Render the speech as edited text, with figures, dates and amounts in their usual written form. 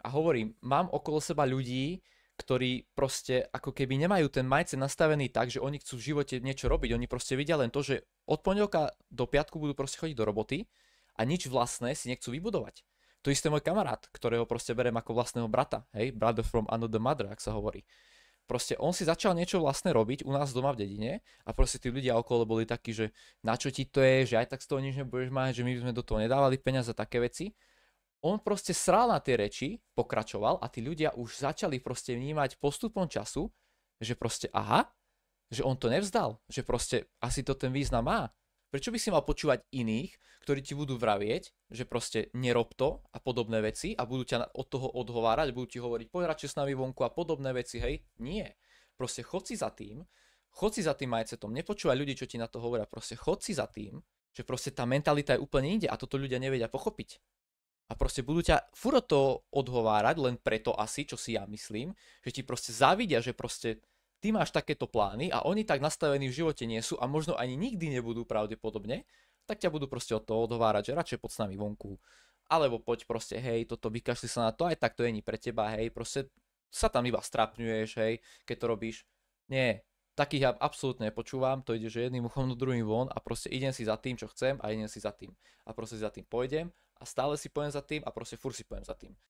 A hovorím, mám okolo seba ľudí, ktorí proste ako keby nemajú ten mindset nastavený tak, že oni chcú v živote niečo robiť. Oni proste vidia len to, že od pondelka do piatku budú proste chodiť do roboty a nič vlastné si nechcú vybudovať. To isté môj kamarát, ktorého proste berem ako vlastného brata, hej, brother from another mother, ak sa hovorí. Proste on si začal niečo vlastné robiť u nás doma v dedine a proste tí ľudia okolo boli takí, že na čo ti to je, že aj tak z toho nič nebudeš mať, že my by sme do toho nedávali peniaze a také veci. On proste srál na tie reči, pokračoval a tí ľudia už začali proste vnímať postupom času, že proste aha, že on to nevzdal, že proste asi to ten význam má. Prečo by si mal počúvať iných, ktorí ti budú vravieť, že proste nerob to a podobné veci a budú ťa od toho odhovárať, budú ti hovoriť poď radšej s nami vonku a podobné veci, hej? Nie. Proste chod si za tým mindsetom, nepočúvaj ľudí, čo ti na to hovoria, proste chod si za tým, že proste tá mentalita je úplne inde a toto ľudia nevedia pochopiť. A proste budú ťa furt to odhovárať, len preto asi, čo si ja myslím, že ti proste závidia, že proste ty máš takéto plány a oni tak nastavení v živote nie sú a možno ani nikdy nebudú pravdepodobne, tak ťa budú proste od toho odhovárať, že radšej poď s nami vonku. Alebo poď proste, hej, toto vykašli sa na to, aj tak to je ni pre teba, hej, proste sa tam iba strapňuješ, hej, keď to robíš. Nie, takých ja absolútne nepočúvam, to ide, že jedným uchom do druhým von a proste idem si za tým, čo chcem a idem si za tým. A proste za tým pôjdem a stále si pojem za tým a proste furt si pojem za tým.